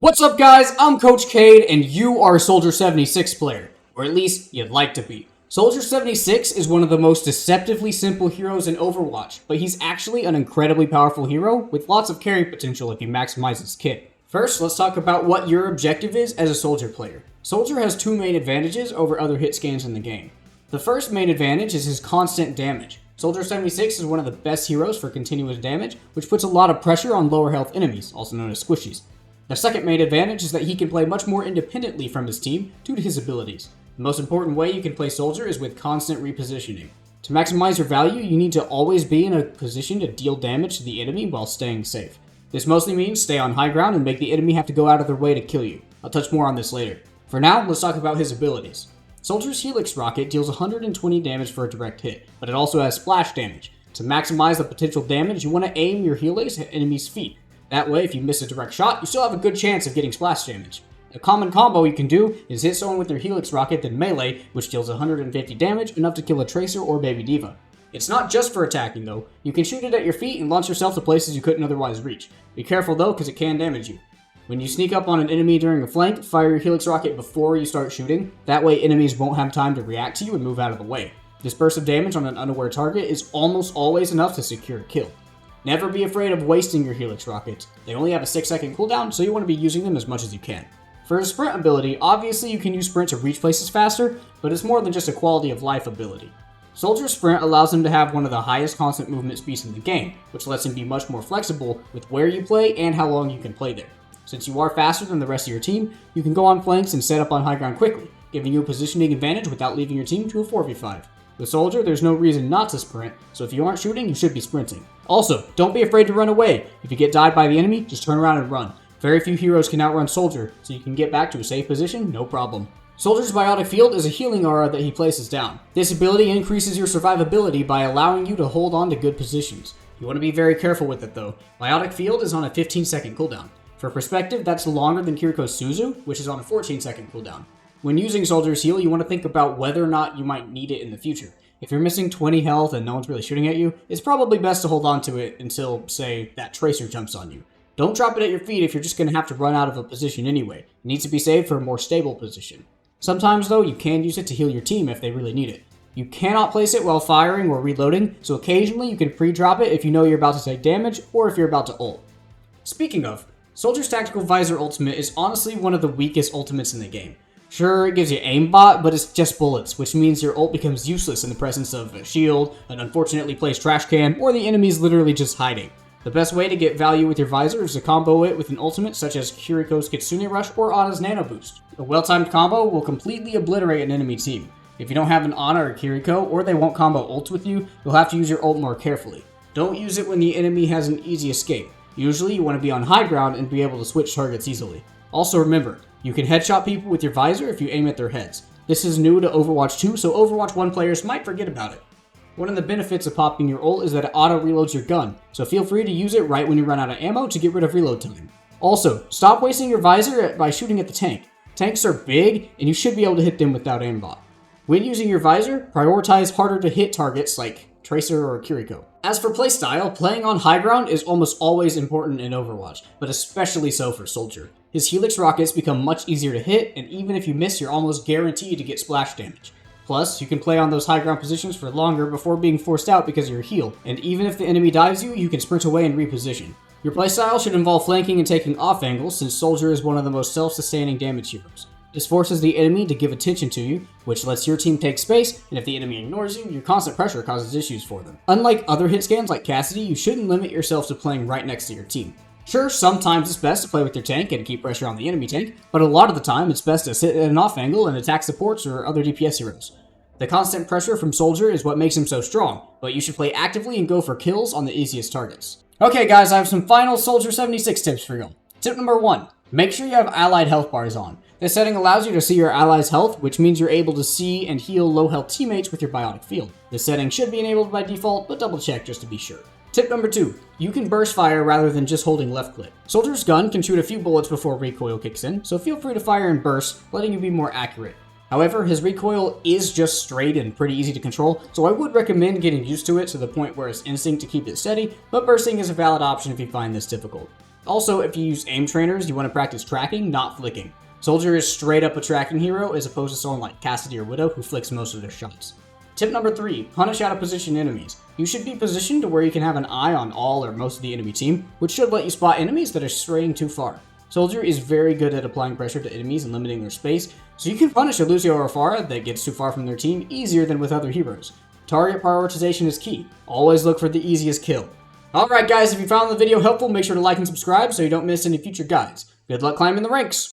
What's up, guys? I'm Coach Cade, and you are a Soldier 76 player. Or at least, you'd like to be. Soldier 76 is one of the most deceptively simple heroes in Overwatch, but he's actually an incredibly powerful hero with lots of carry potential if you maximize his kit. First, let's talk about what your objective is as a Soldier player. Soldier has two main advantages over other hit scans in the game. The first main advantage is his constant damage. Soldier 76 is one of the best heroes for continuous damage, which puts a lot of pressure on lower health enemies, also known as squishies. The second main advantage is that he can play much more independently from his team due to his abilities. The most important way you can play Soldier is with constant repositioning. To maximize your value, you need to always be in a position to deal damage to the enemy while staying safe. This mostly means stay on high ground and make the enemy have to go out of their way to kill you. I'll touch more on this later. For now, let's talk about his abilities. Soldier's Helix rocket deals 120 damage for a direct hit, but it also has splash damage. To maximize the potential damage, you want to aim your Helix at enemies' feet. That way, if you miss a direct shot, you still have a good chance of getting splash damage. A common combo you can do is hit someone with their Helix rocket, then melee, which deals 150 damage, enough to kill a Tracer or Baby Diva. It's not just for attacking though. You can shoot it at your feet and launch yourself to places you couldn't otherwise reach. Be careful though, because it can damage you. When you sneak up on an enemy during a flank, fire your Helix rocket before you start shooting. That way enemies won't have time to react to you and move out of the way. This burst of damage on an unaware target is almost always enough to secure a kill. Never be afraid of wasting your Helix rockets. They only have a 6-second cooldown, so you want to be using them as much as you can. For his sprint ability, obviously you can use sprint to reach places faster, but it's more than just a quality of life ability. Soldier's sprint allows him to have one of the highest constant movement speeds in the game, which lets him be much more flexible with where you play and how long you can play there. Since you are faster than the rest of your team, you can go on flanks and set up on high ground quickly, giving you a positioning advantage without leaving your team to a 4v5. With Soldier, there's no reason not to sprint, so if you aren't shooting, you should be sprinting. Also, don't be afraid to run away. If you get died by the enemy, just turn around and run. Very few heroes can outrun Soldier, so you can get back to a safe position, no problem. Soldier's Biotic Field is a healing aura that he places down. This ability increases your survivability by allowing you to hold on to good positions. You want to be very careful with it though. Biotic Field is on a 15-second cooldown. For perspective, that's longer than Kiriko's Suzu, which is on a 14-second cooldown. When using Soldier's Heal, you want to think about whether or not you might need it in the future. If you're missing 20 health and no one's really shooting at you, it's probably best to hold on to it until, say, that Tracer jumps on you. Don't drop it at your feet if you're just going to have to run out of a position anyway. It needs to be saved for a more stable position. Sometimes, though, you can use it to heal your team if they really need it. You cannot place it while firing or reloading, so occasionally you can pre-drop it if you know you're about to take damage or if you're about to ult. Speaking of, Soldier's Tactical Visor ultimate is honestly one of the weakest ultimates in the game. Sure, it gives you aimbot, but it's just bullets, which means your ult becomes useless in the presence of a shield, an unfortunately placed trash can, or the enemy's literally just hiding. The best way to get value with your visor is to combo it with an ultimate such as Kiriko's Kitsune Rush or Ana's Nano Boost. A well-timed combo will completely obliterate an enemy team. If you don't have an Ana or Kiriko, or they won't combo ults with you, you'll have to use your ult more carefully. Don't use it when the enemy has an easy escape. Usually you want to be on high ground and be able to switch targets easily. Also remember, you can headshot people with your visor if you aim at their heads. This is new to Overwatch 2, so Overwatch 1 players might forget about it. One of the benefits of popping your ult is that it auto-reloads your gun, so feel free to use it right when you run out of ammo to get rid of reload time. Also, stop wasting your visor by shooting at the tank. Tanks are big, and you should be able to hit them without aimbot. When using your visor, prioritize harder to hit targets like Tracer or Kiriko. As for playstyle, playing on high ground is almost always important in Overwatch, but especially so for Soldier. His Helix rockets become much easier to hit, and even if you miss, you're almost guaranteed to get splash damage. Plus, you can play on those high ground positions for longer before being forced out because of your heal, and even if the enemy dives you, you can sprint away and reposition. Your playstyle should involve flanking and taking off angles, since Soldier is one of the most self-sustaining damage heroes. This forces the enemy to give attention to you, which lets your team take space, and if the enemy ignores you, your constant pressure causes issues for them. Unlike other hit scans like Cassidy, you shouldn't limit yourself to playing right next to your team. Sure, sometimes it's best to play with your tank and keep pressure on the enemy tank, but a lot of the time it's best to sit at an off angle and attack supports or other DPS heroes. The constant pressure from Soldier is what makes him so strong, but you should play actively and go for kills on the easiest targets. Okay guys, I have some final Soldier 76 tips for you. Tip number 1. Make sure you have allied health bars on. This setting allows you to see your allies' health, which means you're able to see and heal low health teammates with your Biotic Field. This setting should be enabled by default, but double check just to be sure. Tip number 2. You can burst fire rather than just holding left click. Soldier's gun can shoot a few bullets before recoil kicks in, so feel free to fire in bursts, letting you be more accurate. However, his recoil is just straight and pretty easy to control, so I would recommend getting used to it to the point where it's instinct to keep it steady, but bursting is a valid option if you find this difficult. Also, if you use aim trainers, you want to practice tracking, not flicking. Soldier is straight up a tracking hero as opposed to someone like Cassidy or Widow who flicks most of their shots. Tip number 3, punish out of position enemies. You should be positioned to where you can have an eye on all or most of the enemy team, which should let you spot enemies that are straying too far. Soldier is very good at applying pressure to enemies and limiting their space, so you can punish a Lucio or a Pharah that gets too far from their team easier than with other heroes. Target prioritization is key. Always look for the easiest kill. Alright guys, if you found the video helpful, make sure to like and subscribe so you don't miss any future guides. Good luck climbing the ranks!